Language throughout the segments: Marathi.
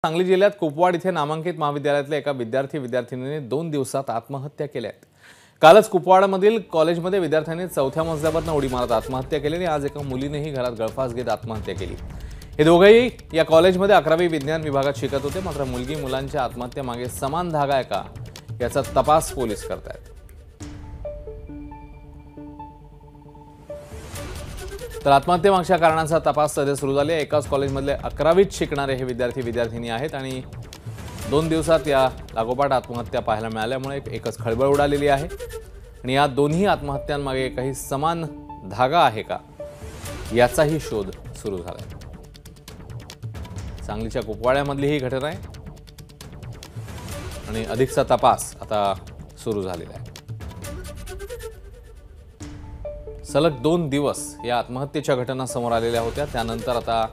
सांगली जिल्ह्यात कुपवाड इथे नामांकित महाविद्यालयातल्या एका विद्यार्थिनीने 2 दिवसात आत्महत्या केल्या आहेत। कालच कुपवाडमधील कॉलेजमध्ये विद्यार्थ्यांनी 4थ्या मजल्यावरून उडी मारत आत्महत्या केली आणि आज एका मुलीनेही घरात गळफास घेत आत्महत्या केली। हे दोघेही या कॉलेजमध्ये 11वी विज्ञान विभागात शिकत होते। मात्र मुलगी मुलांच्या आत्महत्येमागे समान धागा आहे का याचा तपास पोलीस करतायत। तर आत्महत्येमागच्या कारणांचा तपास सध्या सुरू झाला आहे। एकाच कॉलेजमधले 11वीत शिकणारे हे विद्यार्थी आहेत आणि 2 दिवसात या लागोपाठ आत्महत्या पाहायला मिळाल्यामुळे एकच खळबळ उडालेली आहे आणि या दोन्ही आत्महत्यांमागे काही समान धागा आहे का याचाही शोध सुरू झाला आहे। सांगलीच्या कुपवाड्यामधली ही घटना आहे आणि अधिकचा तपास आता सुरू झालेला आहे। सलग 2 दिवस या आत्महत्येच्या घटना समोर आलेल्या होत्या। त्यानंतर आता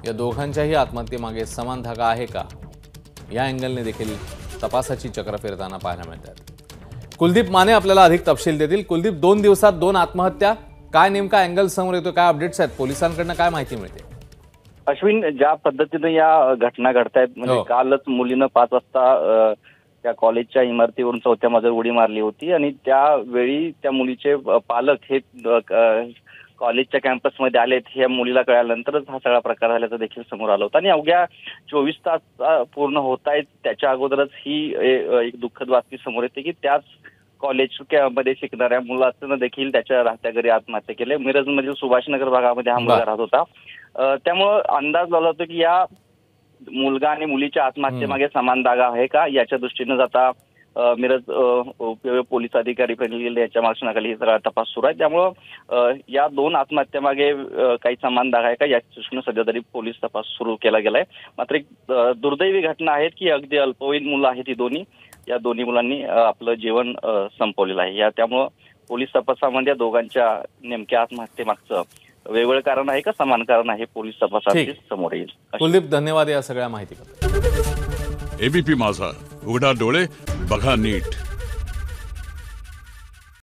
या दोघांच्याही आत्महत्येमागे समान धागा आहे का या अँगलने देखील तपासाची चक्र फिरताना पाहायला मिळतात। कुलदीप माने आपल्याला अधिक तपशील देतील। कुलदीप, 2 दिवसात 2 आत्महत्या, काय नेमका अँगल समोर येतो, काय अपडेट्स आहेत, पोलिसांकडून काय माहिती मिळते? अश्विन, ज्या पद्धतीने या घटना घडतायत म्हणजे कालच मुलीनं 5 वाजता त्या कॉलेजच्या इमारतीवरून 4थ्या मजल्यावर उडी मारली होती आणि त्यावेळी त्या मुलीचे पालक हे कॉलेजच्या कॅम्पसमध्ये आलेत हे मुलीला कळल्यानंतरच हा सगळा प्रकार झाल्याचं देखील समोर आलं होतं आणि अवघ्या 24 तास पूर्ण होत आहेत त्याच्या अगोदरच ही एक दुःखद बातमी समोर येते की त्याच कॉलेजमध्ये शिकणाऱ्या मुलाचं देखील त्याच्या राहत्या घरी आत्महत्या केली। मिरजमधील सुभाषनगर भागामध्ये हा मुलगा राहत होता। त्यामुळे अंदाज लावला होता की या मुलगा आणि मुलीच्या आत्महत्येमागे समान धागा आहे का याच्या दृष्टीने आता मिरज पोलीस अधिकारी प्रतिनिधी याच्या मार्गदर्शनाखाली ही सगळा तपास सुरू आहे। त्यामुळं या 2 आत्महत्येमागे काही समान धागा आहे का याच्या दृष्टीने सध्या तरी पोलीस तपास सुरू केला गेलाय। मात्र एक दुर्दैवी घटना आहे की अगदी अल्पवयीन मुलं आहेत ही दोन्ही, या दोन्ही मुलांनी आपलं जीवन संपवलेलं आहे। या त्यामुळं पोलीस तपासामध्ये या दोघांच्या नेमक्या आत्महत्येमागचं वेगवेगळं कारण आहे का समान कारण आहे पोलीस तपासात समोर येईल। कुलदीप, धन्यवाद या सगळ्या माहितीबद्दल। एबीपी माझा, उघडा डोळे बघा नीट।